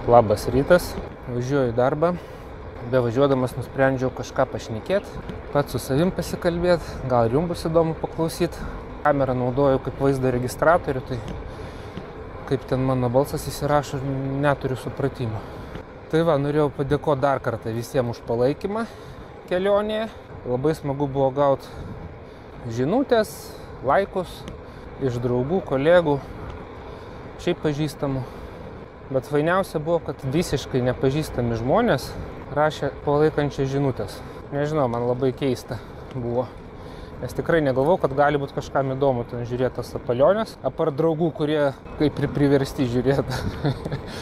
Labas rytas, važiuoju į darbą. Be važiuodamas nusprendžiau kažką pašnekėti, pats su savim pasikalbėti, gal ir jums bus įdomu paklausyti. Kamerą naudoju kaip vaizdo registratorių, tai kaip ten mano balsas įsirašo, neturiu supratimo. Tai va, norėjau padėkoti dar kartą visiems už palaikymą kelionėje. Labai smagu buvo gauti žinutės, laikus iš draugų, kolegų, šiaip pažįstamų. Bet fainiausia buvo, kad visiškai nepažįstami žmonės rašė palaikančias žinutės. Nežinau, man labai keista buvo. Nes tikrai negalvau, kad gali būti kažkam įdomu ten žiūrėti tas apalionės. Apart draugų, kurie kaip ir priversti žiūrėti.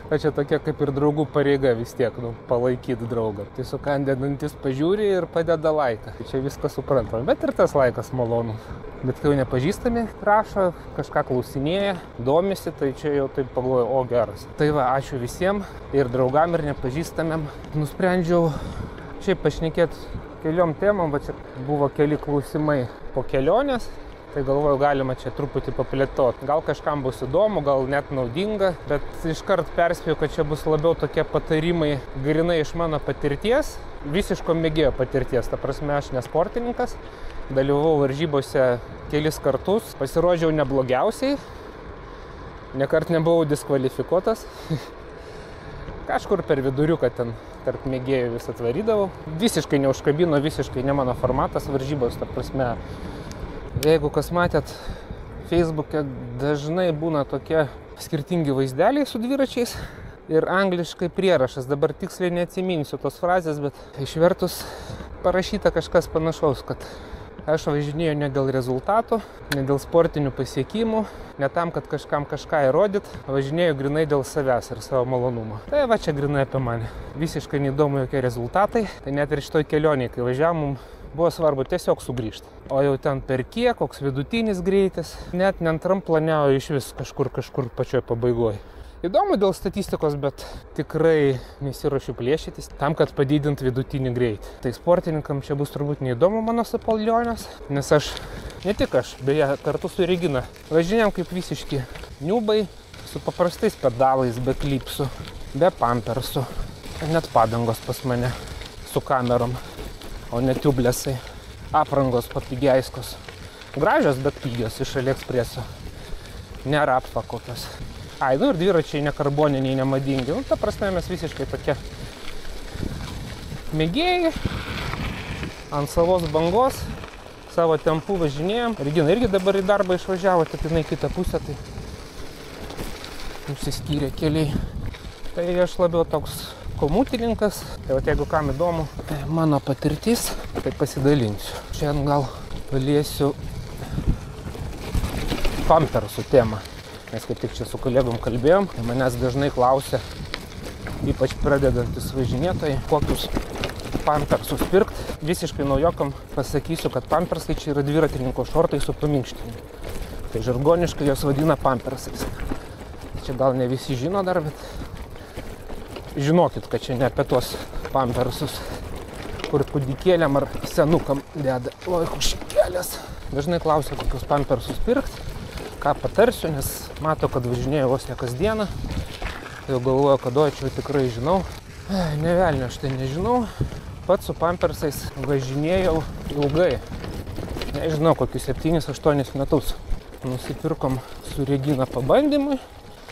O čia tokia kaip ir draugų pareiga vis tiek, palaikyti draugą. Tai sukandę dantis pažiūri ir padeda laiką. Tai čia viskas suprantama, bet ir tas laikas malonu. Bet kai jau nepažįstami rašo, kažką klausinėja, domisi, tai čia jau taip pagalvoju, o geras. Tai va, ačiū visiems ir draugam ir nepažįstamiem. Nusprendžiau šiaip pašnekėti keliom temom, va čia buvo keli klausimai po kelionės, tai galvoju, galima čia truputį paplėtoti. Gal kažkam bus įdomu, gal net naudinga, bet iškart perspėjau, kad čia bus labiau tokie patarimai grinai iš mano patirties, visiško mėgėjo patirties. Ta prasme, aš ne sportininkas, dalyvavau varžybose kelis kartus, pasirodžiau neblogiausiai, nekart nebuvau diskvalifikuotas. Kažkur per viduriuką ten tarp mėgėjų vis atvarydavau. Visiškai neužkabino, visiškai ne mano formatas varžybos, ta prasme. Jeigu kas matėt, Facebook'e dažnai būna tokie skirtingi vaizdeliai su dviračiais ir angliškai prierašas. Dabar tiksliai neatsiminsiu tos frazės, bet išvertus parašyta kažkas panašaus, kad aš važinėju ne dėl rezultatų, ne dėl sportinių pasiekimų, ne tam, kad kažkam kažką įrodyt, važinėju grinai dėl savęs ir savo malonumo. Tai va čia grinai apie mane. Visiškai neįdomu jokie rezultatai. Tai net ir šitoj kelionėje, kai važiavom, mums buvo svarbu tiesiog sugrįžti. O jau ten per kiek, koks vidutinis greitis, net neantram planiauju iš vis kažkur pačioj pabaigoje. Įdomu dėl statistikos, bet tikrai nesiruošiu plėšytis tam, kad padidint vidutinį greitį. Tai sportininkam čia bus turbūt neįdomu mano sapalionės, nes aš, ne tik aš, beje, kartu su Regina važinėjom kaip visiški niubai, su paprastais pedalais, be klipsų, be pampersų, net padangos pas mane su kamerom, o ne tiublesai, aprangos papigiaiskos. Gražios, bet pigios iš AliExpreso, nėra apfa kokios. Ir dviračiai ne karboniniai, nemadingi. Ta prasme, mes visiškai tokie mėgėjai, ant savos bangos, savo tempų važinėjom. Regina irgi dabar į darbą išvažiavo, tik jinai kitą pusę, tai nusiskyrė keliai. Tai aš labiau toks komutininkas. Tai jeigu kam įdomu, mano patirtis, tai pasidalinsiu. Šiandien gal paliesiu pampersų temą. Nes kaip tik čia su kolegom kalbėjom, tai manęs dažnai klausia, ypač pradedantis važinėtojai, kokius pampersus pirkt. Visiškai naujokam pasakysiu, kad pampersai čia yra dviratininko šortai su paminkštinimu. Tai žargoniškai jos vadina pampersais. Čia gal ne visi žino dar, bet žinokit, kad čia ne apie tuos pampersus, kur kūdikėliam ar senukam deda. Oi, kuškelės. Dažnai klausia, kokius pampersus pirkt. Ką patarsiu, nes mato, kad važinėjau vos ne kasdieną. Jau galvoju, kad čia tikrai žinau. Ne velnio, aš tai nežinau. Pats su pampersais važinėjau ilgai. Nežinau, kokius 7-8 metus. Nusipirkom su Regina pabandymui.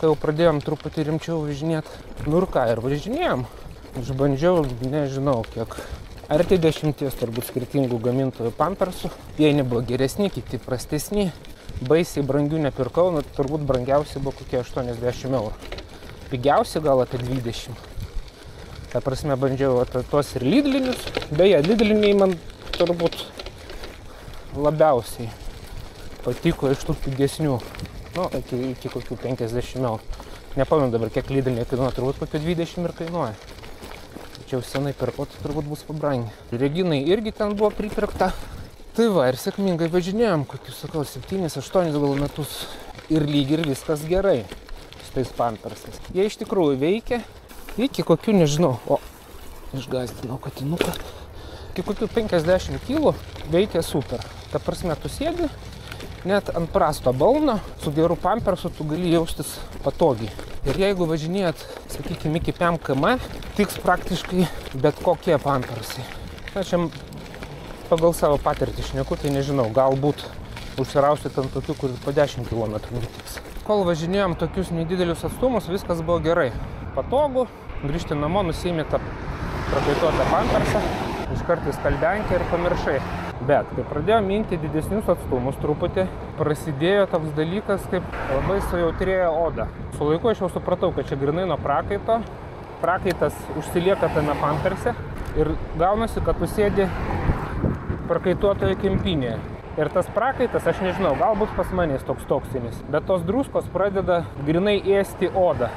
Kai jau pradėjom truputį rimčiau važinėti. Nu ir ką, ir važinėjom. Išbandžiau, nežinau, kiek. Arti 10 turbūt skirtingų gamintojų pampersų. Jie nebuvo geresni, kiti prastesni. Baisiai brangių nepirkau, turbūt brangiausiai buvo kokie 80 eurų. Pigiausi gal apie 20. Ta prasme, bandžiau tuos ir lidlinius. Beje, lidliniai man turbūt labiausiai patiko iš tų pigesnių. Iki kokių 50 eurų. Nepamenu dabar, kiek lidliniai kainuoja, turbūt kokių 20 ir kainuoja. Čia jau senai pirkau, tai turbūt bus pabrangę. Reginai irgi ten buvo pripirkta. Tai va, ir sėkmingai važinėjom, kokius, sakau, 7-8 gal metus. Ir lyg ir viskas gerai su tais pampersais. Jie iš tikrųjų veikia iki kokių, nežinau, išgąsdinau katinuką. Iki kokių 50 kg veikia super. Ta prasme, tu sėdi, net ant prasto balno, su geru pampersu tu gali jaustis patogiai. Ir jeigu važinėjat, sakykime, iki 5 km, tiks praktiškai bet kokie pampersai. Na, čia pagal savo patirtį šneku, tai nežinau, galbūt užsirausit ant tokių, kur po 10 km nutiks. Kol važinėjom tokius nedidelius atstumus, viskas buvo gerai. Patogu, grįžti namo, nusiimi tą prakaituotą pampersą, iškart į skalbenkę ir pamiršai. Bet kai pradėjau minti didesnius atstumus truputį, prasidėjo toks dalykas, kaip labai sujautrėja oda. Su laiku aš jau supratau, kad čia grinai nuo prakaito. Prakaitas užsilieka tame pamperse ir gaunasi, kad tu sėdi prakaituotoje kempinėje. Ir tas prakaitas, aš nežinau, galbūt pas manęs toks toksinis, bet tos druskos pradeda grinai ėsti odą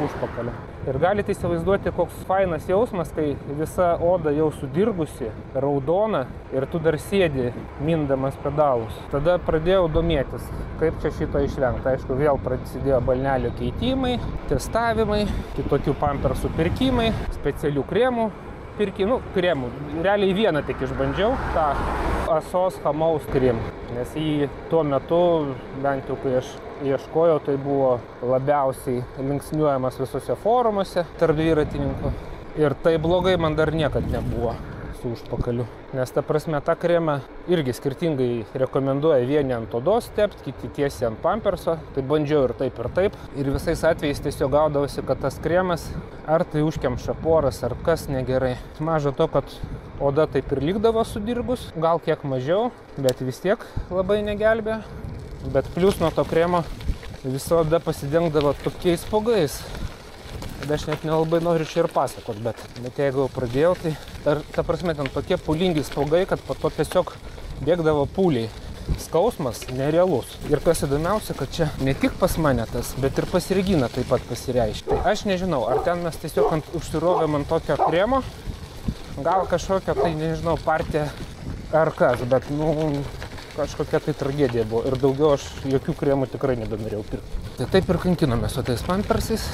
užpakalio. Ir galite įsivaizduoti, koks fainas jausmas, kai visa oda jau sudirgusi, raudona ir tu dar sėdi mindamas pedalus. Tada pradėjau domėtis, kaip čia šito išvengti. Aišku, vėl prasidėjo balnelio keitimai, testavimai, kitokių pampersų pirkimai, specialių kremų pirkimų. Kremų. Realiai vieną tik išbandžiau, tą Asos Hamaus krem, nes jį tuo metu, bent jau kai aš ieškojau, tai buvo labiausiai linksniuojamas visose forumuose tarp dviratininkų. Ir tai blogai man dar niekad nebuvo su užpakaliu. Nes ta prasme, tą kremą irgi skirtingai rekomenduoja vieni ant odos tepti, kiti tiesiai ant pamperso. Tai bandžiau ir taip. Ir visais atvejais tiesiog gaudavosi, kad tas kremas ar tai užkemša poras, ar kas negerai. Maža to, kad oda taip ir likdavo sudirgus, gal kiek mažiau, bet vis tiek labai negelbėjo. Bet plius nuo to kremo visa oda pasidengdavo tokiais spuogais. Aš net nelabai noriu čia ir pasakot, bet jeigu jau pradėjau, tai ta prasme ten tokie pūlingi spuogai, kad po to tiesiog bėgdavo pūliai. Skausmas nerealus. Ir kas įdomiausia, kad čia ne tik pas mane tas, bet ir pas Reginą taip pat pasireiškia. Aš nežinau, ar ten mes tiesiog užsirovėm ant tokio kremo, gal kažkokia tai, nežinau, partija ar kas, bet, kažkokia tai tragedija buvo. Ir daugiau aš jokių kremų tikrai nebenorėjau pirkti. Tai taip ir kankinomės su tais pampersais.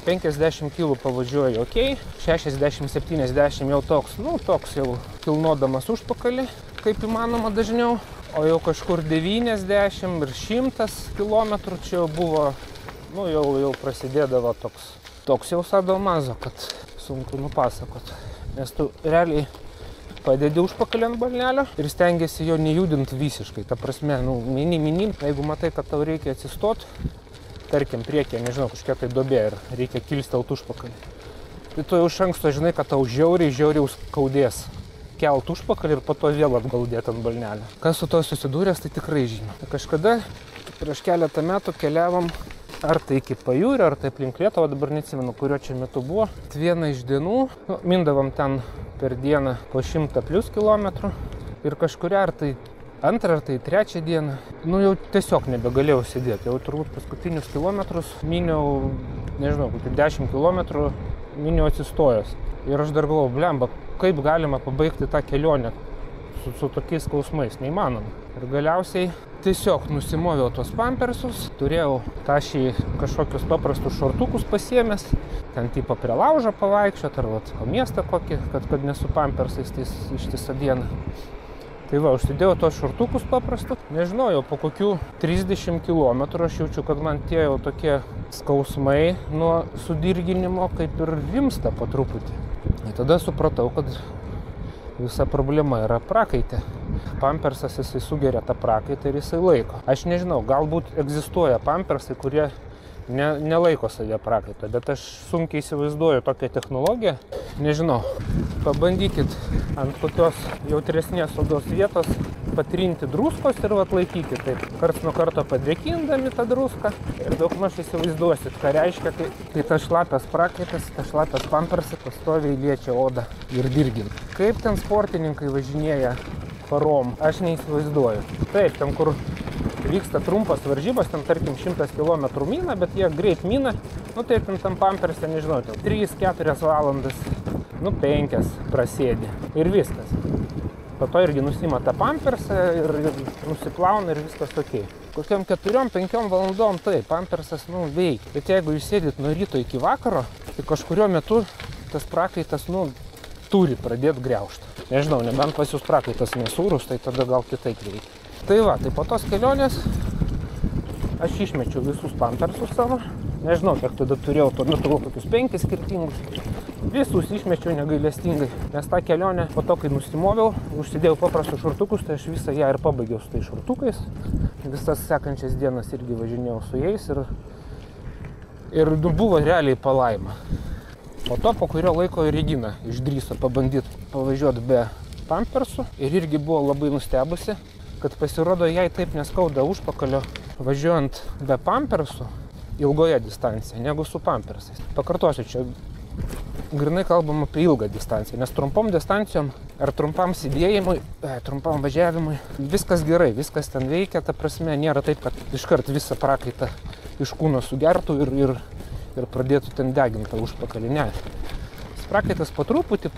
50 kg pavažiuoju ok, 60-70 jau toks jau kilnodamas užpakalį, kaip įmanoma dažniau. O jau kažkur 90 ir 100 km čia jau buvo, jau prasidėdavo toks jau sadomazo, kad sunku nupasakot. Nes tu realiai padedi užpakalį ant balnelio ir stengiasi jo nejudinti visiškai. Ta prasme, mini, jeigu matai, kad tau reikia atsistot, tarkim, priekyje, nežinau, kažkokia tai duobė ir reikia kilstelt užpakalį. Tai tu jau iš anksto žinai, kad tau žiauriai skaudės kelt užpakalį ir po to vėl atgal-dėti ant balnelio. Kas su to susidūręs, tai tikrai žino. Kažkada prieš keletą metų keliavom ar tai iki Pajūrio, ar tai aplink Lietuvą, dabar neatsimenu, kurio čia metu buvo. Vieną iš dienų, mindavom ten per dieną po 100+ kilometrų ir kažkuria ar tai antrą ar tai trečią dieną, jau tiesiog nebegalėjau sėdėti. Jau turbūt paskutinius kilometrus miniau, nežinau, 10 kilometrų miniau atsistojęs. Ir aš dar galvoju, blemba, kaip galima pabaigti tą kelionę su tokiais skausmais, neįmanoma. Ir galiausiai tiesiog nusimoviau tuos pampersus, turėjau tašį kažkokius paprastus šortukus pasiėmęs, ten tipo prie laužo pavaikščiot ar po miestą kokį, kad nesu pampersais ištisą dieną. Tai va, užsidėjau tos šortukus paprastus. Nežinau, jau po kokių 30 km aš jaučiu, kad man tie jau tokie skausmai nuo sudirginimo kaip ir rimsta po truputį. Ir tada supratau, kad visa problema yra prakaitė. Pampersas jisai sugeria tą prakaitą ir jisai laiko. Aš nežinau, galbūt egzistuoja pampersai, kurie nelaiko savyje prakaito, bet aš sunkiai įsivaizduoju tokią technologiją. Nežinau, pabandykit ant kokios jautresnės odos vietos patrinti druskos ir atlaikyti taip, karts nuo karto padrėkindami tą druską. Ir daugmaž įsivaizduosit, ką reiškia, kai tas šlapias prakaitas, tas šlapias pampersas pastoviai liečia odą ir dirgina. Kaip ten sportininkai važinėja parom, aš neįsivaizduoju. Taip, ten kur vyksta trumpas varžybos, ten tarkim 100 km mina, bet jie greit mina, tai tam pamperse, nežinau, 3-4 valandas, 5 prasėdi ir viskas. Po to irgi nusima tą pampersą ir nusiplauna ir viskas ok. Kokiam 4-5 valandom tai pampersas veikia. Bet jeigu jūs sėdit nuo ryto iki vakaro, tai kažkurio metu tas prakaitas turi pradėti griaužti. Nežinau, nebent pas jūs prakaitas nesūrus, tai tada gal kitaip veikia. Tai va, tai po tos kelionės aš išmečiau visus pampersus savo, Nežinau, kiek tada turėjau, tuo metu kokius 5 skirtingus. Visus išmečiau negailestingai, nes tą kelionę po to, kai nusimoviau, užsidėjau paprastus šortukus, tai aš visą ją ir pabaigiau su tai šortukais. Visas sekančias dienas irgi važinėjau su jais ir buvo realiai palaima. Po to, po kurio laiko Regina išdrįso pabandyti pavažiuoti be pampersų ir irgi buvo labai nustebusi, kad pasirodo jai taip neskauda užpakalio važiuojant be pampersų ilgoje distancijoje negu su pampersais. Pakartosiu, čia grinai kalbam apie ilgą distanciją, nes trumpom distancijom ar trumpam sėdėjimui, trumpam važiavimui viskas gerai, viskas ten veikia, ta prasme nėra taip, kad iškart visą prakaitą iš kūno sugertų ir pradėtų ten degintą užpakalį. Ne. Prakaitas po truputį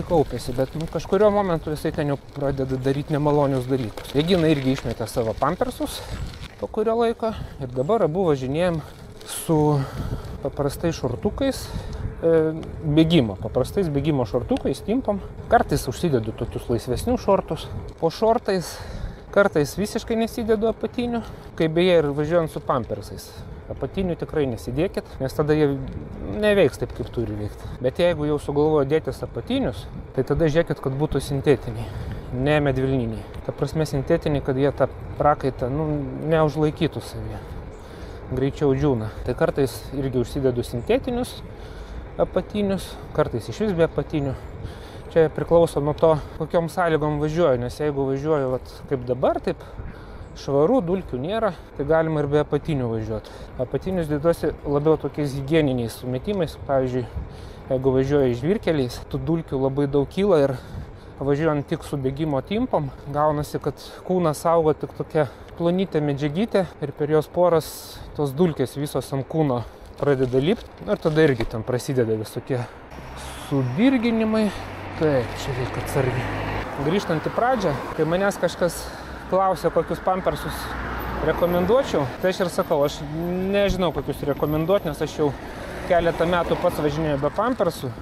kaupėsi, bet kažkurio momentu jisai ten jau pradeda daryti nemalonius dalykus. Regina irgi išmetė savo pampersus po kurio laiko ir dabar abu važinėjom su paprastais šortukais, paprastais bėgimo šortukais, timpom. Kartais užsidedu tokius laisvesnius šortus, po šortais kartais visiškai nesidedu apatinių, kaip beje ir važiuojant su pampersais. Apatinių tikrai nesidėkit, nes tada jie neveiks taip, kaip turi veikti. Bet jeigu jau sugalvojo dėtis apatinius, tai tada žiūrėkit, kad būtų sintetiniai, ne medvilniniai. Ta prasme sintetiniai, kad jie tą prakaitą neužlaikytų savyje. Greičiau džiūna. Tai kartais irgi užsidedu sintetinius apatinius, kartais iš vis be apatinių. Čia priklauso nuo to, kokiom sąlygom važiuoju, nes jeigu važiuoju kaip dabar, taip švaru, dulkių nėra, tai galima ir be apatinių važiuoti. Apatinius dėduosi labiau tokiais higieniniais sumetimais. Pavyzdžiui, jeigu važiuoju žvyrkeliais, tų dulkių labai daug kyla ir važiuojant tik su bėgimo timpom, gaunasi, kad kūną saugo tik tokia plonytė medžiagytė ir per jos poras tos dulkės visos ant kūno pradeda lipti. Ir tada irgi ten prasideda visokie sudirginimai. Taip, čia reikia atsargiai. Grįžtant į pradžią, kai manęs kažkas klausia, kokius pampersus rekomenduočiau, tai aš ir sakau, aš nežinau, kokius rekomenduoti, nes aš jau keletą metų pats važinėjau be pampersų.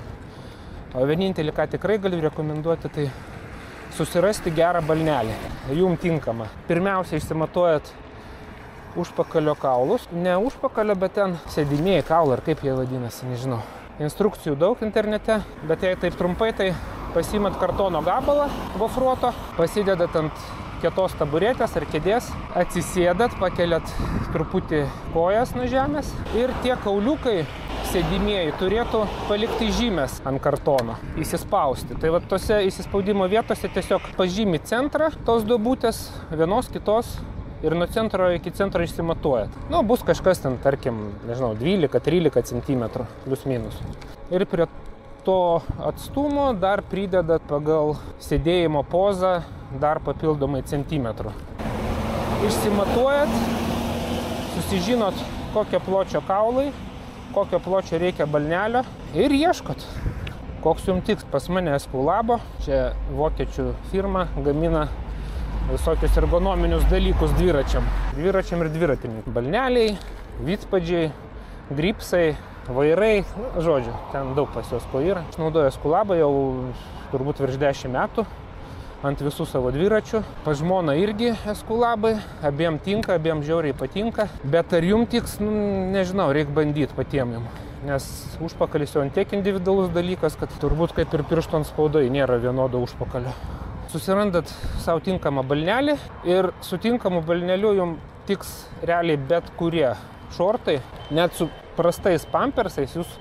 O vienintelį, ką tikrai galiu rekomenduoti, tai susirasti gerą balnelį, jum tinkamą. Pirmiausia, išsimatuojat užpakalio kaulus. Ne užpakalio, bet ten sėdimieji kaulai, ar kaip jie vadinasi, nežinau. Instrukcijų daug internete, bet jei taip trumpai, tai pasiimat kartono gabalą gofruoto, pasidedat ant kietos taburetės ar kėdės, atsisėdat, pakeliat truputį kojas nuo žemės ir tie kauliukai sėdimieji turėtų palikti žymės ant kartono, įsispausti. Tai va tose įsispaudimo vietose tiesiog pažymi centrą tos duobutės, vienos, kitos ir nuo centro iki centro išsimatuojat. Bus kažkas ten, tarkim, nežinau, 12-13 cm plius minus. Ir prie to atstumo dar pridedat pagal sėdėjimo pozą dar papildomai centimetrų. Išsimatuojat, susižinot, kokio pločio kaulai, kokio pločio reikia balnelio ir ieškot, koks jums tiks. Pas mane Esculabo, čia vokiečių firma, gamina visokius ergonominius dalykus dviračiam ir dviratininkam. Balneliai, vytspadžiai, gripsai, vairai, žodžiu, ten daug pas jos ko yra. Aš naudoju Esculabą jau turbūt virš 10 metų ant visų savo dviračių. Pas žmoną irgi Esculabai, abiem tinka, abiem žiauriai patinka. Bet ar jum tiks, nežinau, reikia bandyti patiem jum. Nes užpakalis jau ant tiek individualus dalykas, kad turbūt kaip ir piršto atspaudai nėra vienodo užpakalio. Susirandat savo tinkamą balnelį ir su tinkamu balneliu jums tiks realiai bet kurie šortai. Net su prastais pampersais jūs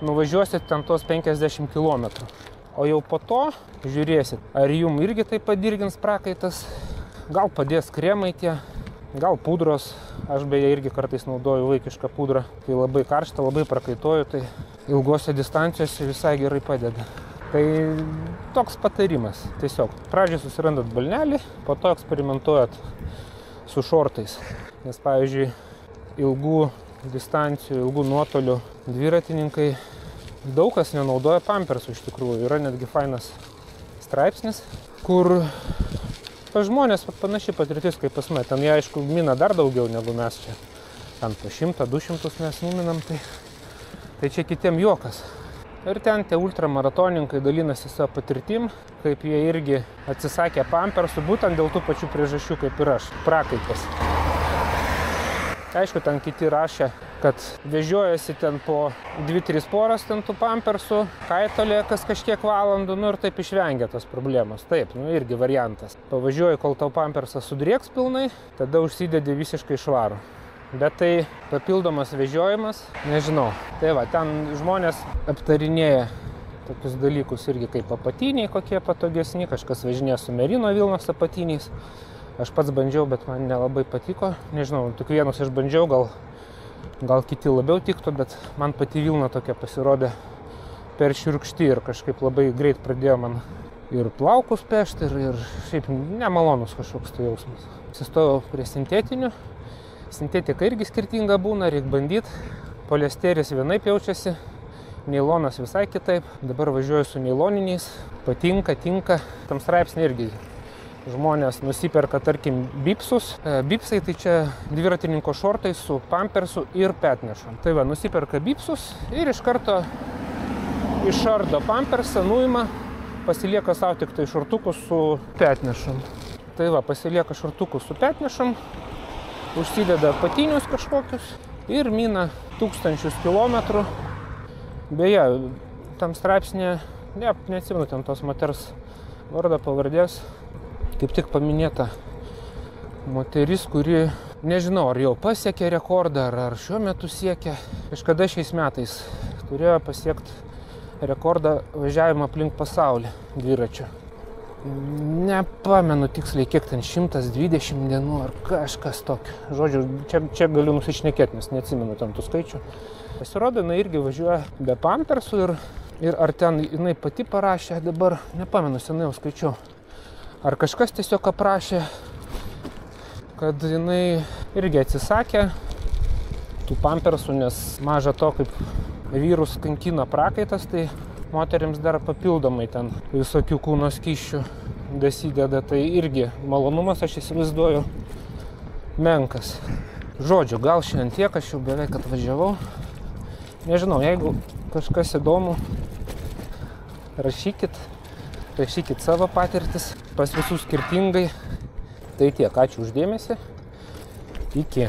nuvažiuosit ten tos 50 km. O jau po to žiūrėsit, ar jums irgi tai padirgins prakaitas, gal padės kremai tie, gal pudros. Aš beje irgi kartais naudoju vaikišką pudrą, kai labai karšta, labai prakaituoju, tai ilgose distancijose visai gerai padeda. Tai toks patarimas. Tiesiog pradžiai susirandat balnelį, po to eksperimentuojat su šortais. Nes pavyzdžiui, ilgų distancijų, ilgų nuotolių dviratininkai daug kas nenaudoja pampersų iš tikrųjų. Yra netgi fainas straipsnis, kur pas žmonės panaši patirtis kaip pas mane. Ten jie aišku mina dar daugiau negu mes čia. Ten po 100-200 mes numinam, tai čia kitiem juokas. Ir ten tie ultramaratonininkai dalinasi savo patirtim, kaip jie irgi atsisakė pampersų, būtent dėl tų pačių priežasčių kaip ir aš, prakaitas. Aišku, ten kiti rašė kad vežiojasi ten po 2-3 poras ten tų pampersų, kaitolė kas kažkiek valandų, nu ir taip išvengia tos problemos. Taip, nu irgi variantas. Pavažiuoji, kol tau pampersas sudrėks pilnai, tada užsidedi visiškai švarų. Bet tai papildomas vežiojimas, nežinau. Tai va, ten žmonės aptarinėja tokius dalykus irgi kaip apatiniai, kokie patogesni, kažkas važinėja su merino vilnos apatiniais. Aš pats bandžiau, bet man nelabai patiko. Nežinau, tik vienus išbandžiau, gal kiti labiau tiktų, bet man pati vilna tokia pasirodė per šiurkšti ir kažkaip labai greit pradėjo man ir plaukus pešti ir šiaip nemalonus kažkoks tai jausmas. Atsistojau prie sintetinių. Sintetika irgi skirtinga būna, reikia bandyti. Poliesteris vienaip jaučiasi, nailonas visai kitaip. Dabar važiuoju su nailoniniais, patinka, tinka. Tam straipsnį irgi žmonės nusiperka, tarkim, bipsus. Bipsai tai čia dviratininko šortai su pampersu ir petnešom. Tai va, nusiperka bipsus ir iš karto išardo pampersą, nuima, pasilieka savo tik tai šortukus su petnešom. Tai va, pasilieka šortukus su petnešom, užsideda apatinius kažkokius ir mina 1000 kilometrų. Beje, tam straipsnė, neatsimenu ten tos moters vardą, pavardės, kaip tik paminėta moteris, kuri, nežinau, ar jau pasiekė rekordą, ar šiuo metu siekia. Kažkada šiais metais turėjo pasiekti rekordą važiavimą aplink pasaulį dviračiu. Nepamenu tiksliai, kiek ten 120 dienų ar kažkas tokio. Žodžiu, čia galiu nusišnekėti, nes neatsimenu ten tų skaičių. Pasirodo, jinai irgi važiuoja be pampersų ir ar ten jinai pati parašė, dabar nepamenu, senai jau skaičiau. Ar kažkas tiesiog aprašė, kad jinai irgi atsisakė tų pampersų, nes maža to, kaip vyrus kankina prakaitas, tai moterims dar papildomai ten visokių kūno skysčių dasideda. Tai irgi malonumas, aš įsivaizduoju, menkas. Žodžiu, gal šiandien tiek, aš jau beveik atvažiavau. Nežinau, jeigu kažkas įdomu, rašykit savo patirtis, pas visus skirtingai. Tai tiek, ačiū už dėmesį, iki.